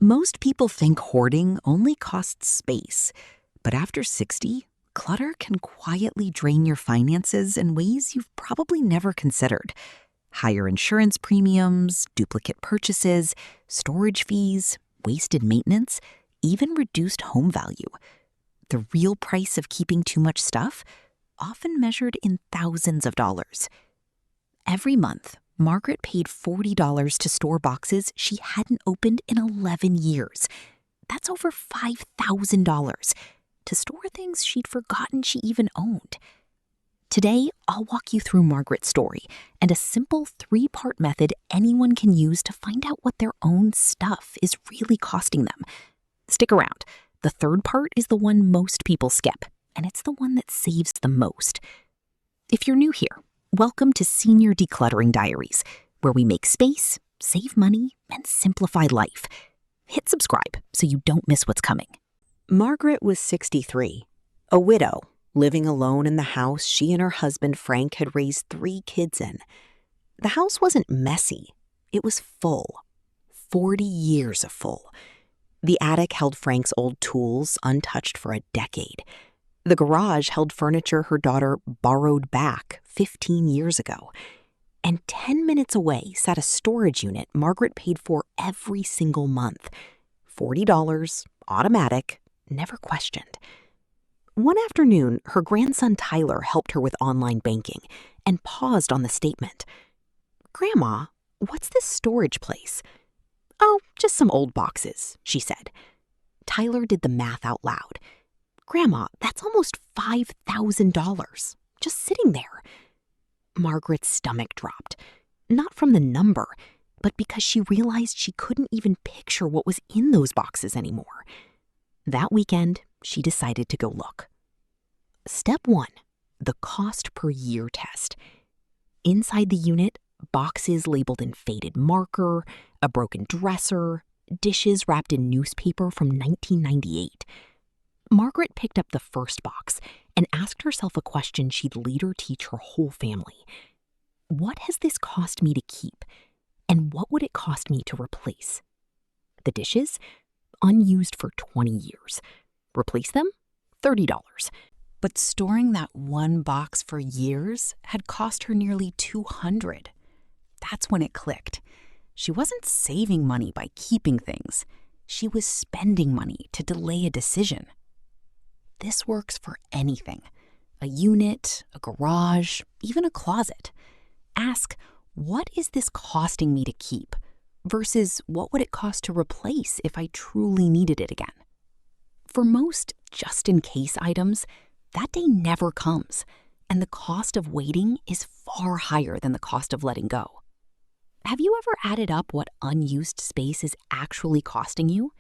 Most people think hoarding only costs space, but after 60, clutter can quietly drain your finances in ways you've probably never considered. Higher insurance premiums, duplicate purchases, storage fees, wasted maintenance, even reduced home value. The real price of keeping too much stuff, often measured in thousands of dollars. Every month, Margaret paid $40 to store boxes she hadn't opened in 11 years. That's over $5,000 to store things she'd forgotten she even owned. Today, I'll walk you through Margaret's story and a simple 3-part method anyone can use to find out what their own stuff is really costing them. Stick around. The 3rd part is the one most people skip, and it's the one that saves the most. If you're new here, welcome to Senior Decluttering Diaries, where we make space, save money, and simplify life. Hit subscribe so you don't miss what's coming. Margaret was 63, a widow, living alone in the house she and her husband Frank had raised 3 kids in. The house wasn't messy, it was full. 40 years of full. The attic held Frank's old tools untouched for a decade. The garage held furniture her daughter borrowed back 15 years ago. And 10 minutes away sat a storage unit Margaret paid for every single month. $40, automatic, never questioned. One afternoon, her grandson Tyler helped her with online banking and paused on the statement. "Grandma, what's this storage place?" "Oh, just some old boxes," she said. Tyler did the math out loud. "Grandma, that's almost $5,000, just sitting there." Margaret's stomach dropped, not from the number, but because she realized she couldn't even picture what was in those boxes anymore. That weekend, she decided to go look. Step 1, the cost per year test. Inside the unit, boxes labeled in faded marker, a broken dresser, dishes wrapped in newspaper from 1998. Margaret picked up the first box and asked herself a question she'd later teach her whole family. What has this cost me to keep? And what would it cost me to replace? The dishes? Unused for 20 years. Replace them? $30. But storing that one box for years had cost her nearly $200. That's when it clicked. She wasn't saving money by keeping things. She was spending money to delay a decision. This works for anything. A unit, a garage, even a closet. Ask, what is this costing me to keep? Versus what would it cost to replace if I truly needed it again? For most just-in-case items, that day never comes, and the cost of waiting is far higher than the cost of letting go. Have you ever added up what unused space is actually costing you?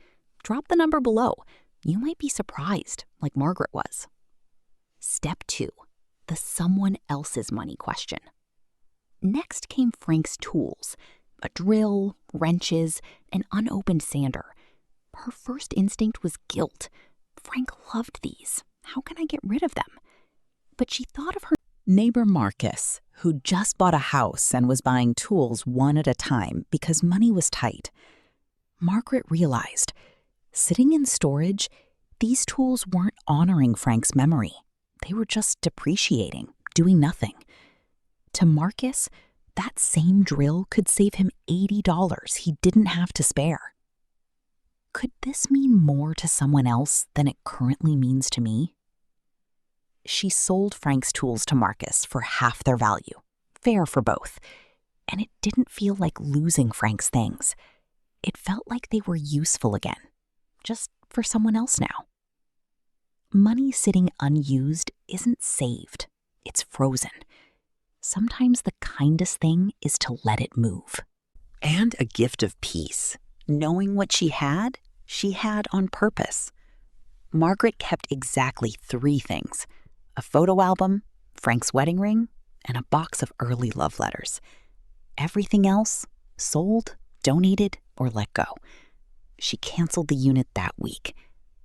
Drop the number below. You might be surprised, like Margaret was. Step 2, the someone else's money question. Next came Frank's tools, a drill, wrenches, an unopened sander. Her first instinct was guilt. Frank loved these. How can I get rid of them? But she thought of her neighbor Marcus, who just bought a house and was buying tools one at a time because money was tight. Margaret realized, sitting in storage, these tools weren't honoring Frank's memory. They were just depreciating, doing nothing. To Marcus, that same drill could save him $80 he didn't have to spare. Could this mean more to someone else than it currently means to me? She sold Frank's tools to Marcus for half their value, fair for both, and it didn't feel like losing Frank's things. It felt like they were useful again, just for someone else now. Money sitting unused isn't saved, it's frozen. Sometimes the kindest thing is to let it move. And a gift of peace. Knowing what she had on purpose. Margaret kept exactly 3 things: a photo album, Frank's wedding ring, and a box of early love letters. Everything else, sold, donated, or let go. She canceled the unit that week.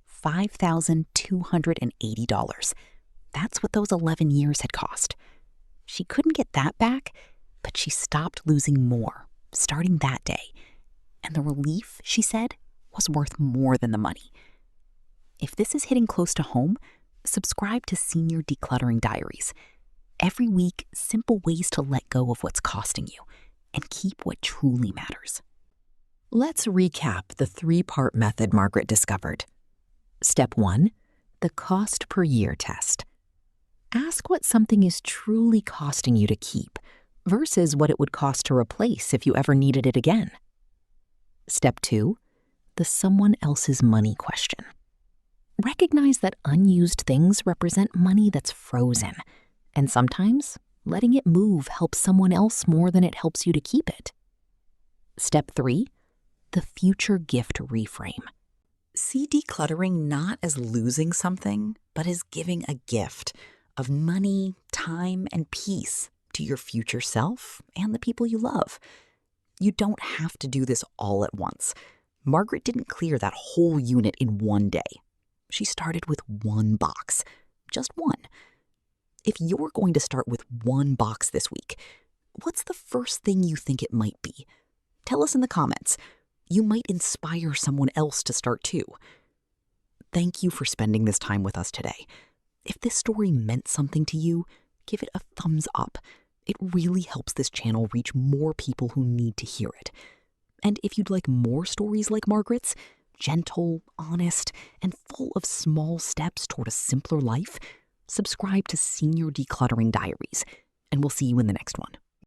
$5,280. That's what those 11 years had cost. She couldn't get that back, but she stopped losing more, starting that day. And the relief, she said, was worth more than the money. If this is hitting close to home, subscribe to Senior Decluttering Diaries. Every week, simple ways to let go of what's costing you and keep what truly matters. Let's recap the 3-part method Margaret discovered. Step 1, the cost per year test. Ask what something is truly costing you to keep versus what it would cost to replace if you ever needed it again. Step 2, the someone else's money question. Recognize that unused things represent money that's frozen, and sometimes letting it move helps someone else more than it helps you to keep it. Step 3, the future gift reframe. See decluttering not as losing something, but as giving a gift of money, time, and peace to your future self and the people you love. You don't have to do this all at once. Margaret didn't clear that whole unit in one day. She started with one box, just one. If you're going to start with one box this week, what's the first thing you think it might be? Tell us in the comments. You might inspire someone else to start too. Thank you for spending this time with us today. If this story meant something to you, give it a thumbs up. It really helps this channel reach more people who need to hear it. And if you'd like more stories like Margaret's, gentle, honest, and full of small steps toward a simpler life, subscribe to Senior Decluttering Diaries, and we'll see you in the next one.